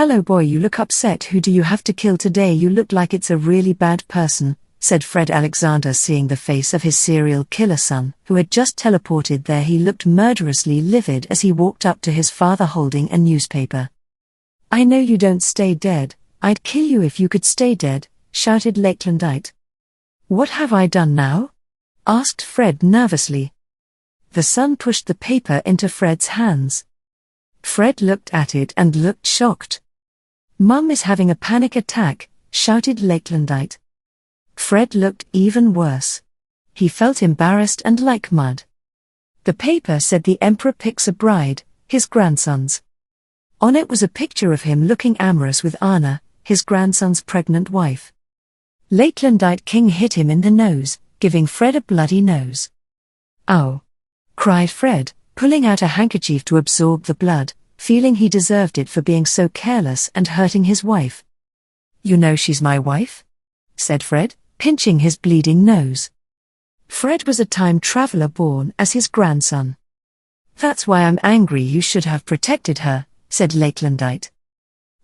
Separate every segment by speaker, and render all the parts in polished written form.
Speaker 1: "Hello boy, you look upset. Who do you have to kill today? You look like it's a really bad person," said Fred Alexander, seeing the face of his serial killer son, who had just teleported there. He looked murderously livid as he walked up to his father holding a newspaper. "I know you don't stay dead. I'd kill you if you could stay dead," shouted Lakelandite. "What have I done now?" asked Fred nervously. The son pushed the paper into Fred's hands. Fred looked at it and looked shocked. "Mum is having a panic attack," shouted Lakelandite. Fred looked even worse. He felt embarrassed and like mud. The paper said the Emperor picks a bride, his grandson's. On it was a picture of him looking amorous with Anna, his grandson's pregnant wife. Lakelandite King hit him in the nose, giving Fred a bloody nose. "Ow!" cried Fred, pulling out a handkerchief to absorb the blood, feeling he deserved it for being so careless and hurting his wife. "You know she's my wife?" said Fred, pinching his bleeding nose. Fred was a time traveler born as his grandson. "That's why I'm angry. You should have protected her," said Lakelandite.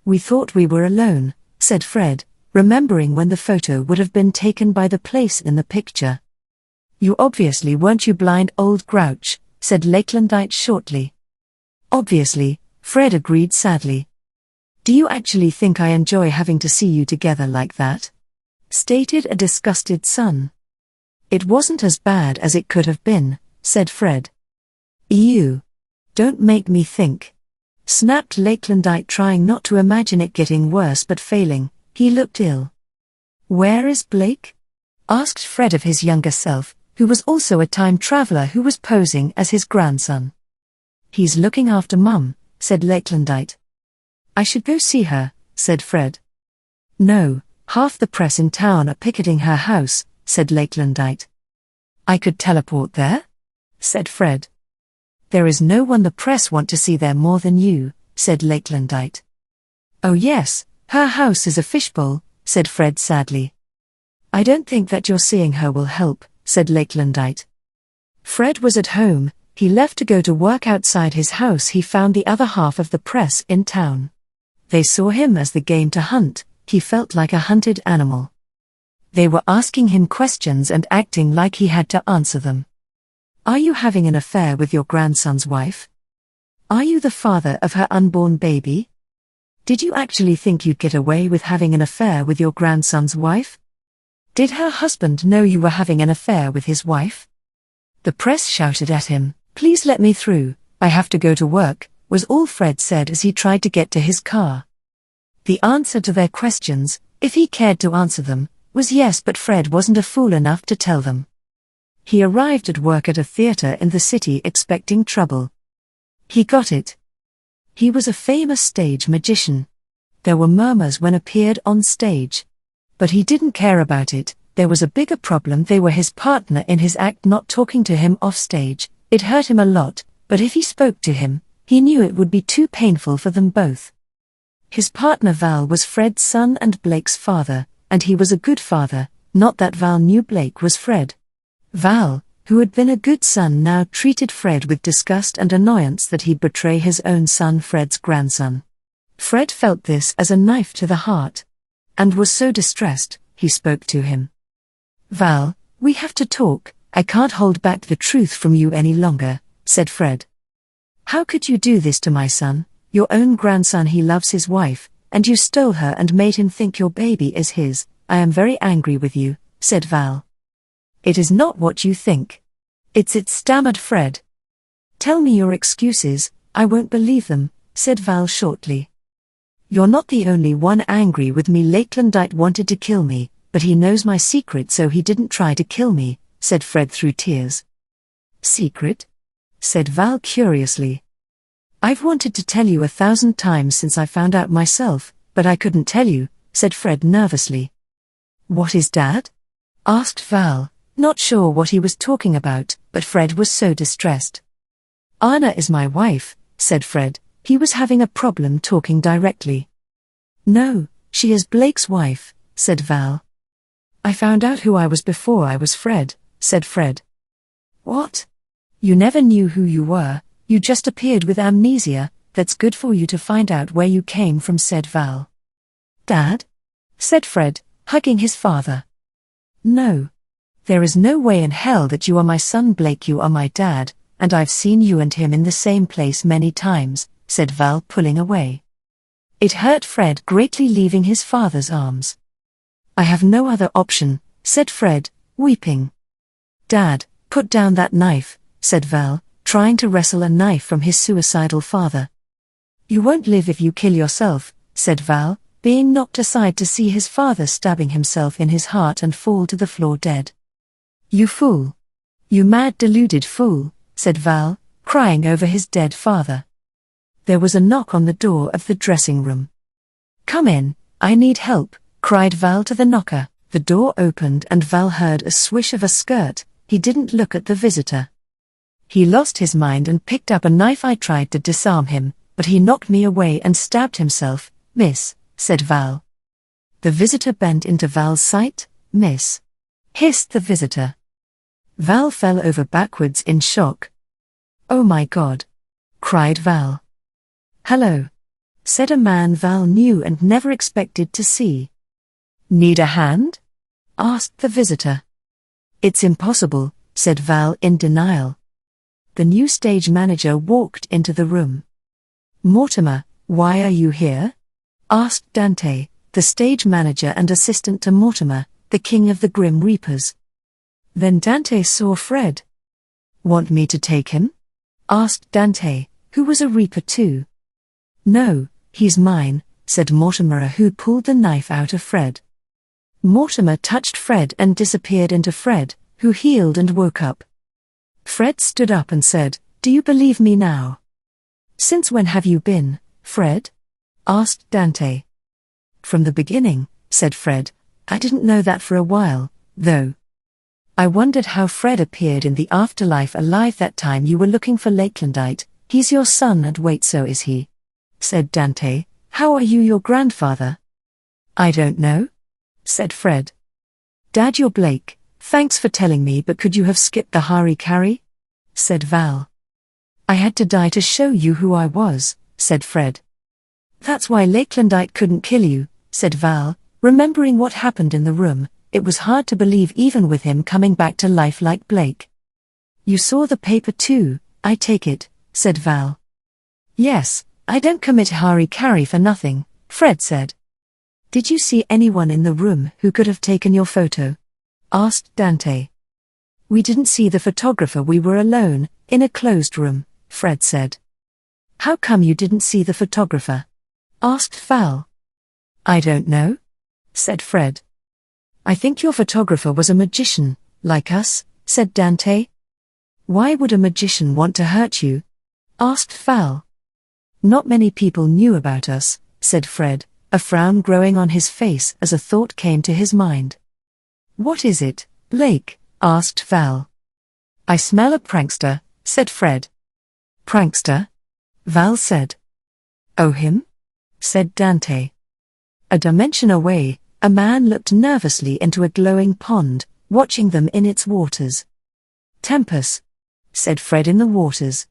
Speaker 1: "We thought we were alone," said Fred, remembering when the photo would have been taken by the place in the picture. "You obviously weren't, you blind old grouch," said Lakelandite shortly. "Obviously," Fred agreed sadly. "Do you actually think I enjoy having to see you together like that?" stated a disgusted son. "It wasn't as bad as it could have been," said Fred. "Ew. Don't make me think," snapped Lakelandite, trying not to imagine it getting worse but failing. He looked ill. "Where is Blake?" asked Fred of his younger self, who was also a time traveler who was posing as his grandson. "He's looking after Mum," said Lakelandite. "I should go see her," said Fred. "No, half the press in town are picketing her house," said Lakelandite. "I could teleport there?" said Fred. "There is no one the press want to see there more than you," said Lakelandite. "Oh yes, her house is a fishbowl," said Fred sadly. "I don't think that your seeing her will help," said Lakelandite. Fred was at home. He left to go to work outside his house. He found the other half of the press in town. They saw him as the game to hunt. He felt like a hunted animal. They were asking him questions and acting like he had to answer them. "Are you having an affair with your grandson's wife? Are you the father of her unborn baby? Did you actually think you'd get away with having an affair with your grandson's wife? Did her husband know you were having an affair with his wife?" The press shouted at him, "Please let me through, I have to go to work," was all Fred said as he tried to get to his car. The answer to their questions, if he cared to answer them, was yes, but Fred wasn't a fool enough to tell them. He arrived at work at a theater in the city expecting trouble. He got it. He was a famous stage magician. There were murmurs when appeared on stage. But he didn't care about it. There was a bigger problem. They were his partner in his act not talking to him off stage. It hurt him a lot, but if he spoke to him, he knew it would be too painful for them both. His partner Val was Fred's son and Blake's father, and he was a good father, not that Val knew Blake was Fred. Val, who had been a good son, now treated Fred with disgust and annoyance that he'd betray his own son, Fred's grandson. Fred felt this as a knife to the heart. And was so distressed, he spoke to him. "Val, we have to talk. I can't hold back the truth from you any longer," said Fred. "How could you do this to my son, your own grandson? He loves his wife, and you stole her and made him think your baby is his. I am very angry with you," said Val. "It is not what you think. It," stammered Fred. "Tell me your excuses, I won't believe them," said Val shortly. "You're not the only one angry with me. Lakelandite wanted to kill me, but he knows my secret, so he didn't try to kill me," said Fred through tears. "Secret?" said Val curiously. "I've wanted to tell you 1,000 times since I found out myself, but I couldn't tell you," said Fred nervously. "What is Dad?" asked Val, not sure what he was talking about, but Fred was so distressed. "Anna is my wife," said Fred. He was having a problem talking directly. "No, she is Blake's wife," said Val. "I found out who I was before I was Fred," said Fred. "What? You never knew who you were, you just appeared with amnesia," that's good for you to find out where you came from, said Val. Dad? Said Fred, hugging his father. No. There is no way in hell that you are my son, Blake. You are my dad, and I've seen you and him in the same place many times, said Val, pulling away. It hurt Fred greatly, leaving his father's arms. I have no other option, said Fred, weeping. Dad, put down that knife, said Val, trying to wrestle a knife from his suicidal father. You won't live if you kill yourself, said Val, being knocked aside to see his father stabbing himself in his heart and fall to the floor dead. You fool. You mad, deluded fool, said Val, crying over his dead father. There was a knock on the door of the dressing room. Come in, I need help, cried Val to the knocker. The door opened and Val heard a swish of a skirt. He didn't look at the visitor. He lost his mind and picked up a knife. I tried to disarm him, but he knocked me away and stabbed himself, miss, said Val. The visitor bent into Val's sight. Miss, hissed the visitor. Val fell over backwards in shock. Oh my God, cried Val. Hello, said a man Val knew and never expected to see. Need a hand? Asked the visitor. It's impossible, said Val in denial. The new stage manager walked into the room. Mortimer, why are you here? Asked Dante, the stage manager and assistant to Mortimer, the king of the Grim Reapers. Then Dante saw Fred. Want me to take him? Asked Dante, who was a Reaper too. No, he's mine, said Mortimer, who pulled the knife out of Fred. Mortimer touched Fred and disappeared into Fred, who healed and woke up. Fred stood up and said, Do you believe me now? Since when have you been, Fred? Asked Dante. From the beginning, said Fred. I didn't know that for a while, though. I wondered how Fred appeared in the afterlife alive that time you were looking for Lakelandite. He's your son, and wait, so is he, said Dante. How are you your grandfather? I don't know, said Fred. Dad, you're Blake. Thanks for telling me, but could you have skipped the Hari-Kari? Said Val. I had to die to show you who I was, said Fred. That's why Lakelandite couldn't kill you, said Val, remembering what happened in the room. It was hard to believe even with him coming back to life like Blake. You saw the paper too, I take it, said Val. Yes, I don't commit Hari-Kari for nothing, Fred said. Did you see anyone in the room who could have taken your photo? Asked Dante. We didn't see the photographer, we were alone, in a closed room, Fred said. How come you didn't see the photographer? Asked Val. I don't know, said Fred. I think your photographer was a magician, like us, said Dante. Why would a magician want to hurt you? Asked Val. Not many people knew about us, said Fred, a frown growing on his face as a thought came to his mind. What is it, Blake? Asked Val. I smell a prankster, said Fred. Prankster? Val said. Oh, him? Said Dante. A dimension away, a man looked nervously into a glowing pond, watching them in its waters. Tempest, said Fred, in the waters.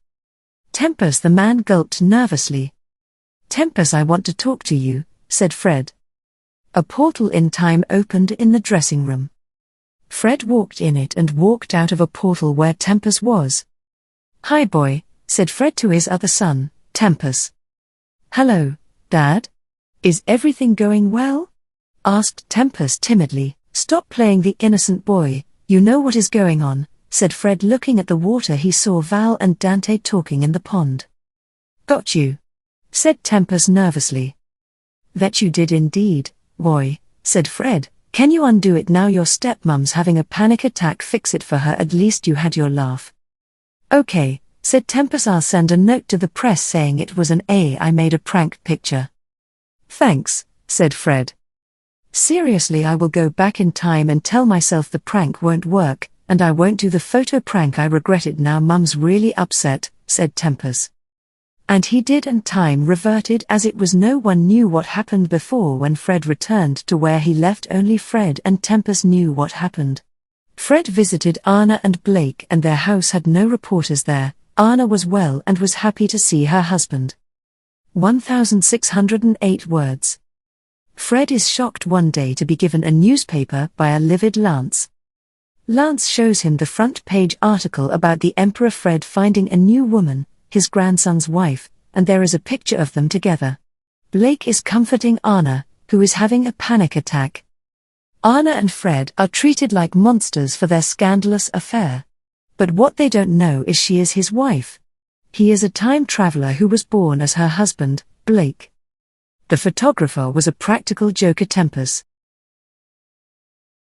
Speaker 1: Tempest, the man gulped nervously. Tempest, I want to talk to you, said Fred. A portal in time opened in the dressing room. Fred walked in it and walked out of a portal where Tempest was. Hi boy, said Fred to his other son, Tempest. Hello, Dad? Is everything going well? Asked Tempest timidly. Stop playing the innocent boy, you know what is going on, said Fred, looking at the water. He saw Val and Dante talking in the pond. Got you, said Tempest nervously. That you did indeed, boy, said Fred. Can you undo it now? Your stepmom's having a panic attack. Fix it for her, at least you had your laugh. Okay, said Tempest. I'll send a note to the press saying it was an I made a prank picture. Thanks, said Fred. Seriously, I will go back in time and tell myself the prank won't work, and I won't do the photo prank. I regret it now. Mum's really upset, said Tempest. And he did, and time reverted as it was. No one knew what happened before. When Fred returned to where he left, only Fred and Tempest knew what happened. Fred visited Anna and Blake, and their house had no reporters there. Anna was well and was happy to see her husband. 1608 words. Fred is shocked one day to be given a newspaper by a livid Lance. Lance shows him the front-page article about the Emperor Fred finding a new woman, his grandson's wife, and there is a picture of them together. Blake is comforting Anna, who is having a panic attack. Anna and Fred are treated like monsters for their scandalous affair. But what they don't know is she is his wife. He is a time traveler who was born as her husband, Blake. The photographer was a practical joker tempus.